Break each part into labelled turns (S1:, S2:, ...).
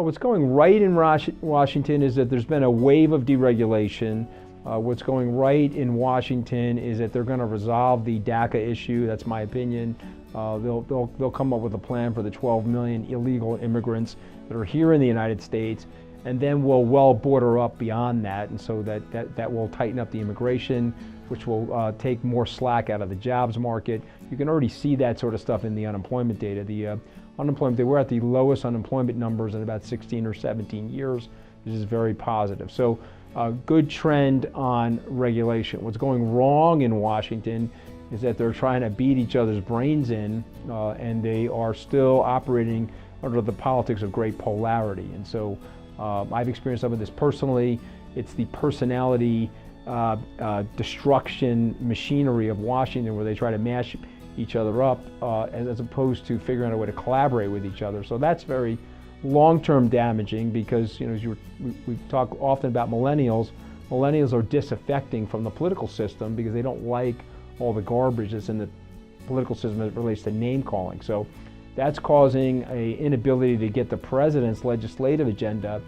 S1: what's going right in Washington is that there's been a wave of deregulation. What's going right in Washington is that they're going to resolve the DACA issue. That's my opinion. They'll come up with a plan for the 12 million illegal immigrants that are here in the United States, and then we'll well border up beyond that, and so that will tighten up the immigration, which will take more slack out of the jobs market. You can already see that sort of stuff in the unemployment data. The unemployment, we're at the lowest unemployment numbers in about 16 or 17 years, which is very positive. So good trend on regulation. What's going wrong in Washington is that they're trying to beat each other's brains in, and they are still operating under the politics of great polarity. And so I've experienced some of this personally. It's the personality destruction machinery of Washington, where they try to mash each other up as opposed to figuring out a way to collaborate with each other. So that's very long-term damaging, because we talk often about millennials. Millennials are disaffecting from the political system because they don't like all the garbage that's in the political system as it relates to name calling. So that's causing an inability to get the president's legislative agenda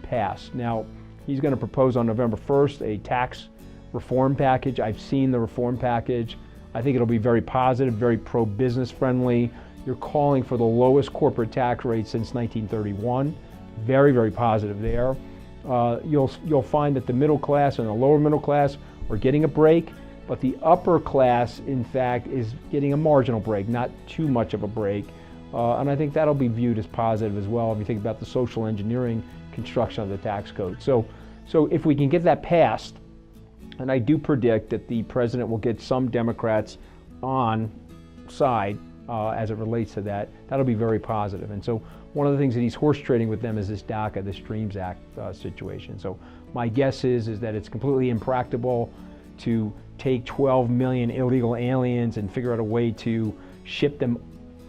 S1: passed. Now, he's going to propose on November 1st a tax reform package. I've seen the reform package. I think it'll be very positive, very pro-business friendly. You're calling for the lowest corporate tax rate since 1931. Very, very positive there. You'll find that the middle class and the lower middle class are getting a break, but the upper class, in fact, is getting a marginal break, not too much of a break. And I think that'll be viewed as positive as well if you think about the social engineering construction of the tax code. So if we can get that passed, and I do predict that the president will get some Democrats on side as it relates to that, that'll be very positive. And so one of the things that he's horse trading with them is this DACA, this Dreams Act situation. So my guess is that it's completely impractical to take 12 million illegal aliens and figure out a way to ship them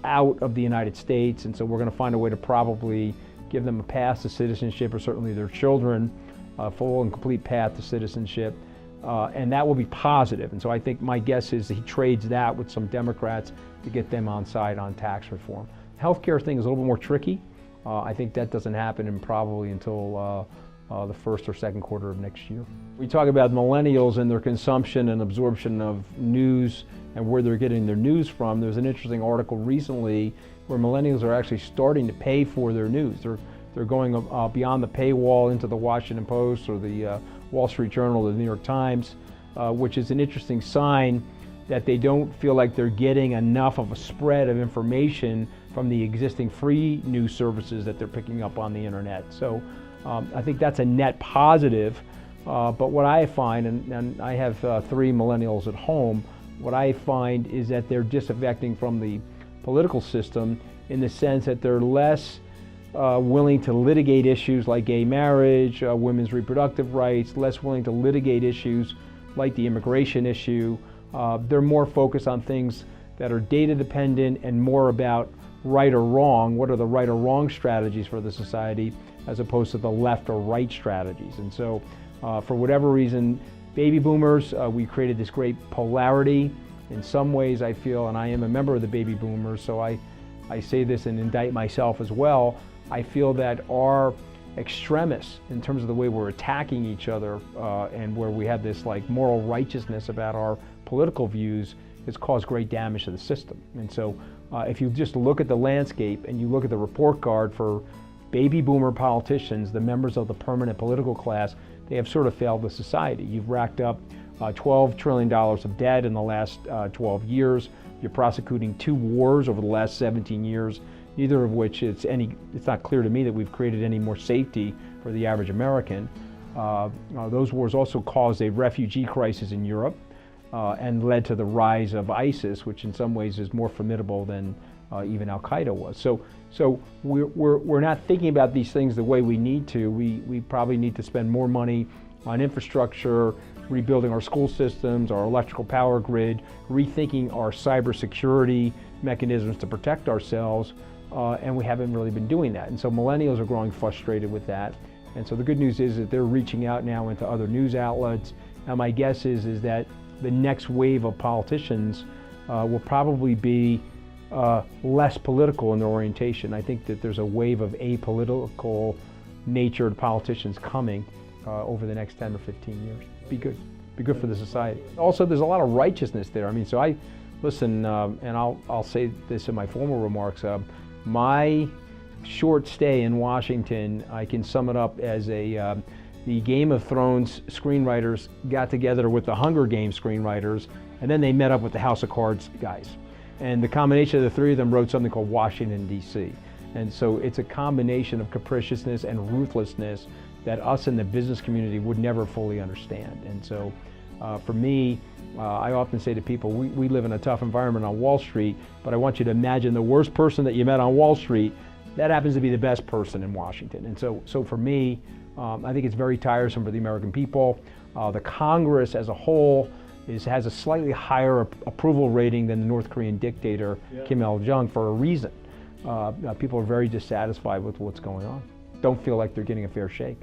S1: out of the United States. And so we're going to find a way to probably give them a path to citizenship, or certainly their children, a full and complete path to citizenship. And that will be positive. And so I think my guess is that he trades that with some Democrats to get them on side on tax reform. Healthcare thing is a little bit more tricky. I think that doesn't happen probably until the first or second quarter of next year. We talk about millennials and their consumption and absorption of news and where they're getting their news from. There's an interesting article recently where millennials are actually starting to pay for their news. They're going beyond the paywall into the Washington Post or the Wall Street Journal or the New York Times, which is an interesting sign that they don't feel like they're getting enough of a spread of information from the existing free news services that they're picking up on the internet. So I think that's a net positive. But what I find, and I have 3 millennials at home, what I find is that they're disaffecting from the political system in the sense that they're less willing to litigate issues like gay marriage, women's reproductive rights, less willing to litigate issues like the immigration issue. They're more focused on things that are data dependent and more about right or wrong. What are the right or wrong strategies for the society, as opposed to the left or right strategies? And so for whatever reason, baby boomers, we created this great polarity. In some ways I feel, and I am a member of the baby boomers, so I say this and indict myself as well, I feel that our extremists, in terms of the way we're attacking each other and where we have this like moral righteousness about our political views, has caused great damage to the system. And so if you just look at the landscape and you look at the report card for baby boomer politicians, the members of the permanent political class, they have sort of failed the society. You've racked up $12 trillion of debt in the last 12 years. You're prosecuting 2 wars over the last 17 years, neither of which it's not clear to me that we've created any more safety for the average American. Those wars also caused a refugee crisis in Europe and led to the rise of ISIS, which in some ways is more formidable than even Al Qaeda was. So we're not thinking about these things the way we need to. We probably need to spend more money on infrastructure, rebuilding our school systems, our electrical power grid, rethinking our cybersecurity mechanisms to protect ourselves, and we haven't really been doing that. And so millennials are growing frustrated with that. And so the good news is that they're reaching out now into other news outlets. And my guess is that the next wave of politicians will probably be less political in their orientation. I think that there's a wave of apolitical natured politicians coming over the next 10 or 15 years. Be good for the society. Also, there's a lot of righteousness there. I mean, so listen, and I'll say this in my formal remarks, my short stay in Washington, I can sum it up as the Game of Thrones screenwriters got together with the Hunger Games screenwriters, and then they met up with the House of Cards guys. And the combination of the three of them wrote something called Washington, D.C. And so it's a combination of capriciousness and ruthlessness that us in the business community would never fully understand. And so for me, I often say to people, we live in a tough environment on Wall Street, but I want you to imagine the worst person that you met on Wall Street, that happens to be the best person in Washington. And so for me, I think it's very tiresome for the American people. The Congress as a whole has a slightly higher approval rating than the North Korean dictator Kim Il-jung for a reason. People are very dissatisfied with what's going on. Don't feel like they're getting a fair shake.